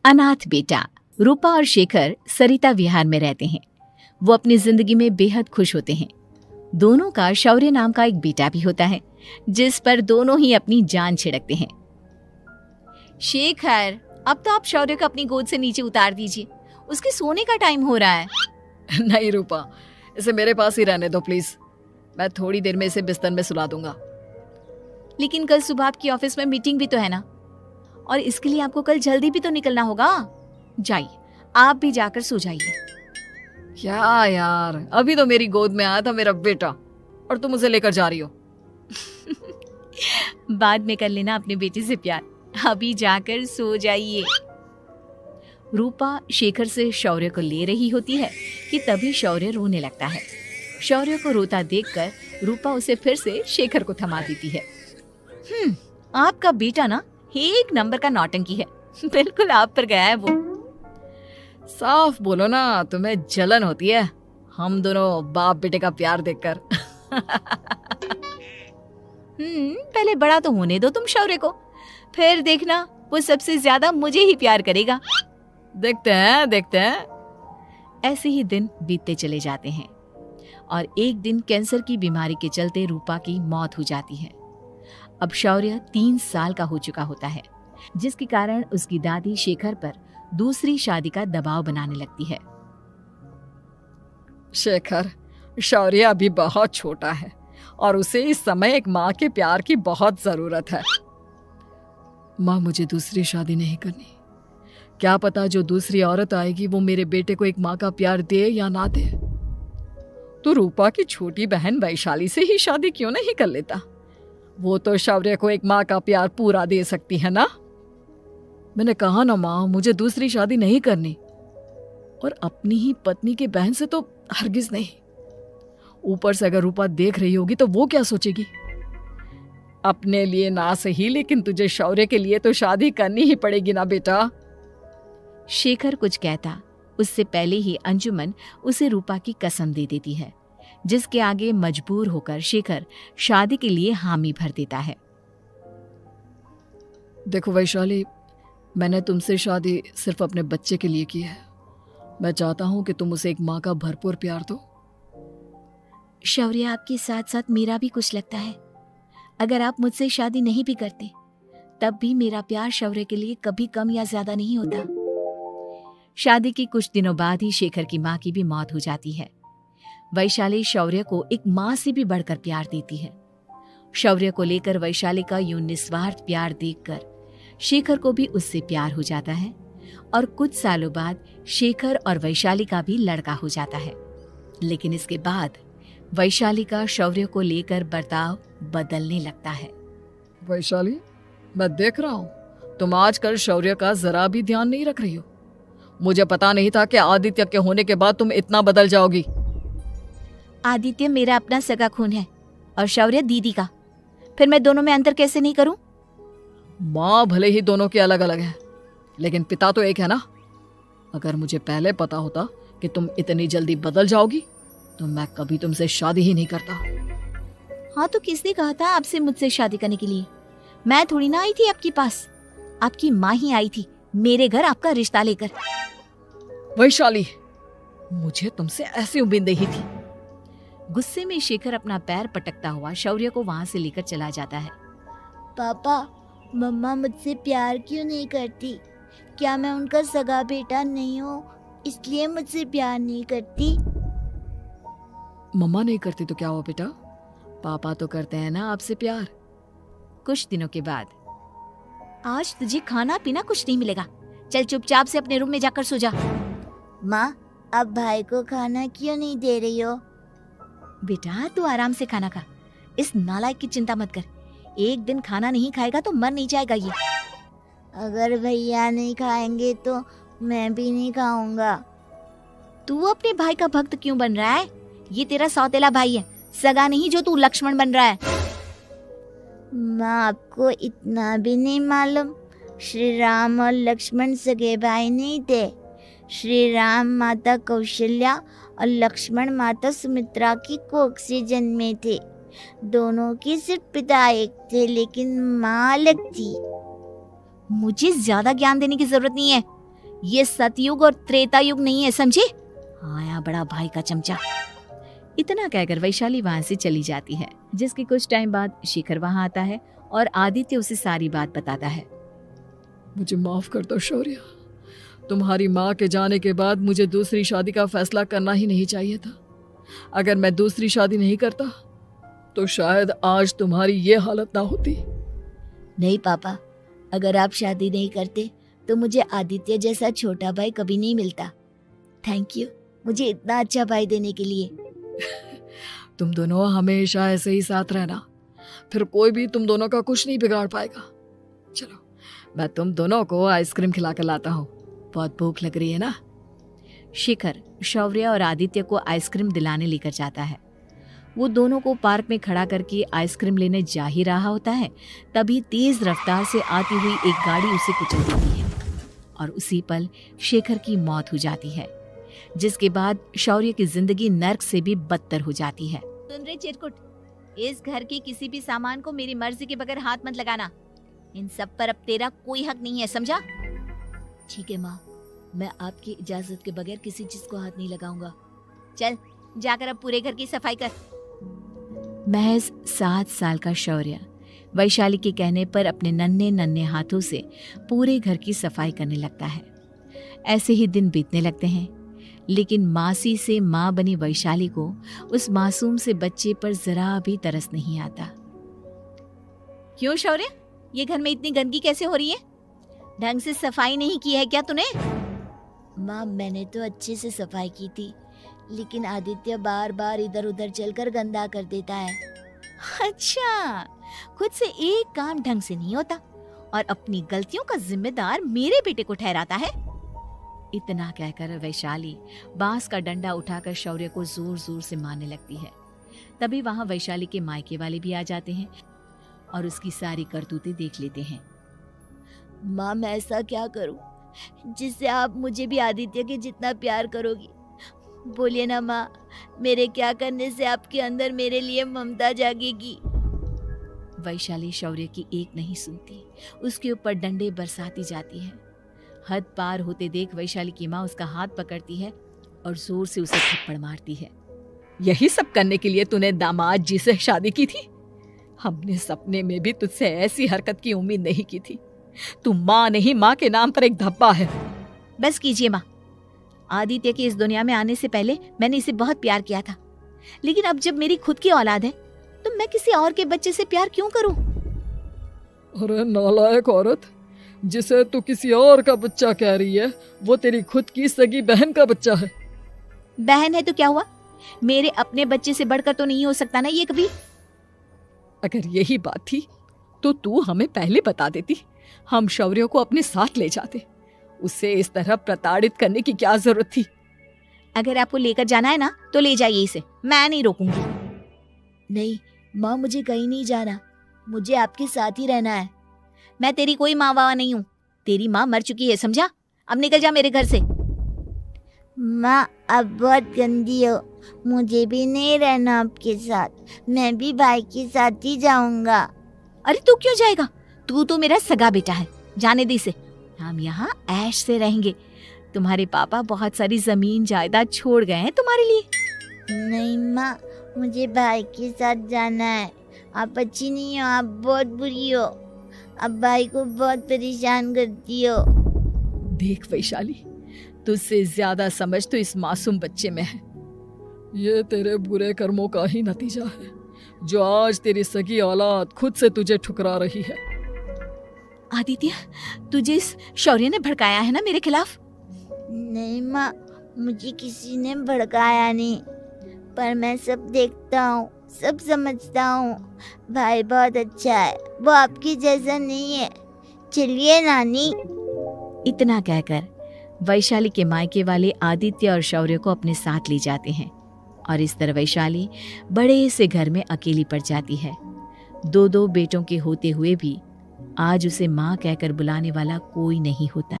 अनाथ बेटा। रूपा और शेखर सरिता विहार में रहते हैं। वो अपनी जिंदगी में बेहद खुश होते हैं। दोनों का शौर्य नाम का एक बेटा भी होता है, जिस पर दोनों ही अपनी जान छिड़कते हैं। शेखर, अब तो आप शौर्य को अपनी गोद से नीचे उतार दीजिए, उसके सोने का टाइम हो रहा है। नहीं रूपा, इसे मेरे पास ही रहने दो प्लीज। मैं थोड़ी देर में इसे बिस्तर में सुला दूंगा। लेकिन कल सुबह आपकी ऑफिस में मीटिंग भी तो है ना, और इसके लिए आपको कल जल्दी भी तो निकलना होगा। जाइए, आप भी जाकर सो जाइए। क्या यार, अभी तो मेरी गोद में आया था मेरा बेटा और तुम उसे लेकर जा रही हो। बाद में कर लेना अपने बेटे से प्यार, अभी जाकर सो जाइए। रूपा शेखर से शौर्य को ले रही होती है कि तभी शौर्य रोने लगता है। शौर्य को रोता देखकर रूपा उसे फिर से शेखर को थमा देती है। आपका बेटा ना एक नंबर का नौटंकी है, बिल्कुल आप पर गया है वो। साफ बोलो ना, तुम्हें जलन होती है हम दोनों बाप बेटे का प्यार देखकर। पहले बड़ा तो होने दो तुम शौर्य को, फिर देखना वो सबसे ज्यादा मुझे ही प्यार करेगा। देखते हैं। ऐसे ही दिन बीतते चले जाते हैं और एक दिन कैंसर की बीमारी के चलते रूपा की मौत हो जाती है। अब शौर्य 3 साल का हो चुका होता है, जिसके कारण उसकी दादी शेखर पर दूसरी शादी का दबाव बनाने लगती है। शेखर, शौर्य अभी बहुत छोटा है और उसे इस समय एक माँ के प्यार की बहुत जरूरत है। माँ, मुझे दूसरी शादी नहीं करनी। क्या पता जो दूसरी औरत आएगी वो मेरे बेटे को एक माँ का प्यार दे या ना दे। तो रूपा की छोटी बहन वैशाली से ही शादी क्यों नहीं कर लेता? वो तो शौर्य को एक माँ का प्यार पूरा दे सकती है ना। मैंने कहा ना माँ, मुझे दूसरी शादी नहीं करनी, और अपनी ही पत्नी के बहन से तो हरगिज नहीं। ऊपर से अगर रूपा देख रही होगी तो वो क्या सोचेगी? अपने लिए ना सही, लेकिन तुझे शौर्य के लिए तो शादी करनी ही पड़ेगी ना बेटा। शेखर कुछ कहता उससे पहले ही अंजुमन उसे रूपा की कसम दे देती है, जिसके आगे मजबूर होकर शेखर शादी के लिए हामी भर देता है। देखो वैशाली, मैंने तुमसे शादी सिर्फ अपने बच्चे के लिए की है। मैं चाहता हूं कि तुम उसे एक माँ का भरपूर प्यार दो। शौर्य, आपके साथ साथ मेरा भी कुछ लगता है। अगर आप मुझसे शादी नहीं भी करते तब भी मेरा प्यार शौर्य के लिए कभी कम या ज्यादा नहीं होता। शादी के कुछ दिनों बाद ही शेखर की माँ की भी मौत हो जाती है। वैशाली शौर्य को एक माँ से भी बढ़कर प्यार देती है। शौर्य को लेकर वैशाली का यूं निस्वार्थ प्यार देखकर शेखर को भी उससे प्यार हो जाता है और कुछ सालों बाद शेखर और वैशाली का भी लड़का हो जाता है। लेकिन इसके बाद वैशाली का शौर्य को लेकर बर्ताव बदलने लगता है। वैशाली, मैं देख रहा हूँ तुम आजकल शौर्य का जरा भी ध्यान नहीं रख रही हो। मुझे पता नहीं था कि आदित्य के होने के बाद तुम इतना बदल जाओगी। आदित्य मेरा अपना सगा खून है और शौर्य दीदी का, फिर मैं दोनों में अंतर कैसे नहीं करूं? माँ भले ही दोनों के अलग अलग है, लेकिन पिता तो एक है ना। अगर मुझे पहले पता होता कि तुम इतनी जल्दी बदल जाओगी तो मैं कभी तुमसे शादी ही नहीं करता। हाँ, तो किसने कहा था आपसे मुझसे शादी करने के लिए? मैं थोड़ी ना आई थी आपके पास, आपकी माँ ही आई थी मेरे घर आपका रिश्ता लेकर। वैशाली, मुझे तुमसे ऐसी उम्मीद नहीं थी। गुस्से में शेखर अपना पैर पटकता हुआ शौर्य को वहां से लेकर चला जाता है। पापा, मम्मा मुझसे प्यार क्यों नहीं करती? क्या मैं उनका सगा बेटा नहीं हूँ इसलिए मुझसे प्यार नहीं करती? मम्मा नहीं करती तो क्या हुआ बेटा, पापा तो करते हैं ना आपसे प्यार। कुछ दिनों के बाद, आज तुझे खाना पीना कुछ नहीं मिलेगा, चल चुपचाप से अपने रूम में जाकर सो जा। माँ, अब भाई को खाना क्यों नहीं दे रही हो? बेटा तू आराम से खाना खा, इस नालायक की चिंता मत कर। एक दिन खाना नहीं खाएगा तो मर नहीं जाएगा ये। अगर भैया नहीं खाएंगे तो मैं भी नहीं खाऊंगा। तू अपने भाई का भक्त क्यों बन रहा है? ये तेरा सौतेला भाई है, सगा नहीं जो तू लक्ष्मण बन रहा है। माँ, आपको इतना भी नहीं मालूम? श्री राम और लक्ष्मण सगे भाई नहीं थे। श्री राम माता कौशल्या और लक्ष्मण माता सुमित्रा की कोख से जन्मे थे। दोनों के सिर्फ पिता एक थे लेकिन माँ अलग थी। मुझे ज्यादा ज्ञान देने की जरूरत नहीं है, ये सतयुग और त्रेता युग नहीं है, समझे? आया बड़ा भाई का चमचा। इतना कहकर वैशाली वहां से चली जाती है। जिसके कुछ टाइम बाद शिखर वहां आता है और आदित्य उसे सारी बात बताता है। मुझे माफ कर दो शौर्य, तुम्हारी माँ के जाने के बाद मुझे दूसरी शादी का फैसला करना ही नहीं चाहिए था। अगर मैं दूसरी शादी नहीं करता तो शायद आज तुम्हारी ये हालत ना होती। नहीं पापा, अगर आप शादी नहीं करते तो मुझे आदित्य जैसा छोटा भाई कभी नहीं मिलता। थैंक यू मुझे इतना अच्छा भाई देने के लिए। तुम दोनों हमेशा ऐसे ही साथ रहना, फिर कोई भी तुम दोनों का कुछ नहीं बिगाड़ पाएगा। चलो मैं तुम दोनों को आइसक्रीम खिला कर लाता हूँ, बहुत भूख लग रही है ना। शिखर शौर्य और आदित्य को आइसक्रीम दिलाने लेकर जाता है। वो दोनों को पार्क में खड़ा करके आइसक्रीम लेने जा ही रहा होता है, तभी तेज रफ्तार से आती हुई एक गाड़ी उसे कुचल देती है और उसी पल शेखर की मौत हो जाती है, जिसके बाद शौर्य की जिंदगी नर्क से भी बदतर हो जाती है। सुन रे चिरकुट, इस घर के किसी भी सामान को मेरी मर्जी के बगैर हाथ मत लगाना। इन सब पर अब तेरा कोई हक नहीं है, समझा? ठीक है माँ, मैं आपकी इजाजत के बगैर किसी चीज को हाथ नहीं लगाऊंगा। चल जाकर अब पूरे घर की सफाई कर। महज 7 साल का शौर्य वैशाली के कहने पर अपने नन्हे नन्हे हाथों से पूरे घर की सफाई करने लगता है। ऐसे ही दिन बीतने लगते हैं, लेकिन मासी से माँ बनी वैशाली को उस मासूम से बच्चे पर जरा भी तरस नहीं आता। क्यों शौर्य, ये घर में इतनी गंदगी कैसे हो रही है? ढंग से सफाई नहीं की है क्या तूने? माँ मैंने तो अच्छे से सफाई की थी, लेकिन आदित्य बार बार इधर उधर चलकर गंदा कर देता है। अच्छा, खुद से एक काम ढंग से नहीं होता और अपनी गलतियों का जिम्मेदार मेरे बेटे को ठहराता है। इतना कहकर वैशाली बांस का डंडा उठाकर शौर्य को जोर जोर से मारने लगती है। तभी वहां वैशाली के मायके वाले भी आ जाते हैं और उसकी सारी करतूतें देख लेते हैं। माँ मैं ऐसा क्या करूं जिससे आप मुझे भी आदित्य के जितना प्यार करोगी? बोलिए ना माँ, मेरे क्या करने से आपके अंदर मेरे लिए ममता जागेगी? वैशाली शौर्य की एक नहीं सुनती, उसके ऊपर डंडे बरसाती जाती है। हद पार होते देख वैशाली की माँ उसका हाथ पकड़ती है और जोर से उसे थप्पड़ मारती है। यही सब करने के लिए तूने दामाद जी से शादी की थी? हमने सपने में भी तुझसे ऐसी हरकत की उम्मीद नहीं की थी। तू माँ नहीं, माँ के नाम पर एक धब्बा है। बस कीजिए माँ, आदित्य के इस दुनिया में आने से पहले मैंने इसे बहुत प्यार किया था, लेकिन अब जब मेरी खुद की औलाद है तो मैं किसी और के बच्चे से प्यार क्यों करूं? अरे नालायक औरत, जिसे तू किसी और का बच्चा कह रही है वो तेरी खुद की सगी बहन का बच्चा है। बहन है तो क्या हुआ, मेरे अपने बच्चे से बढ़कर तो नहीं हो सकता ना ये कभी। अगर यही बात थी तो तू हमें पहले बता देती, हम शौर्य को अपने साथ ले जाते। उसे इस तरह प्रताड़ित करने की क्या जरूरत थी? अगर आपको लेकर जाना है ना तो ले जाइए इसे, मैं नहीं रोकूंगी। नहीं माँ, मुझे कहीं नहीं जाना, मुझे आपके साथ ही रहना है। मैं तेरी कोई माँ बाबा नहीं हूँ, तेरी माँ मर चुकी है, समझा? अब निकल जा मेरे घर से। माँ अब बहुत गंदी हो, मुझे भी नहीं रहना आपके साथ, मैं भी भाई के साथ ही जाऊंगा। अरे तू क्यों जाएगा, तू तो मेरा सगा बेटा है, जाने दे इसे। हम यहाँ ऐश से रहेंगे, तुम्हारे पापा बहुत सारी जमीन जायदाद छोड़ गए हैं तुम्हारे लिए। नहीं माँ, मुझे भाई के साथ जाना है। आप अच्छी नहीं हो, आप बहुत बुरी हो, आप भाई को बहुत परेशान करती हो। देख वैशाली, तुझसे ज्यादा समझ तो इस मासूम बच्चे में है। ये तेरे बुरे कर्मों का ही नतीजा है जो आज तेरी सगी औलाद खुद से तुझे ठुकरा रही है। आदित्य, तुझे इस शौर्य ने भड़काया है ना मेरे खिलाफ? नहीं माँ, मुझे किसी ने भड़काया नहीं, पर मैं सब देखता हूँ, सब समझता हूँ। भाई बहुत अच्छा है, वो आपकी जैसा नहीं है। चलिए नानी। इतना कहकर वैशाली के मायके वाले आदित्य और शौर्य को अपने साथ ले जाते हैं और इस तरह वैशाली बड़े से घर में अकेली पड़ जाती है। 2 बेटों के होते हुए भी आज उसे माँ कहकर बुलाने वाला कोई नहीं होता।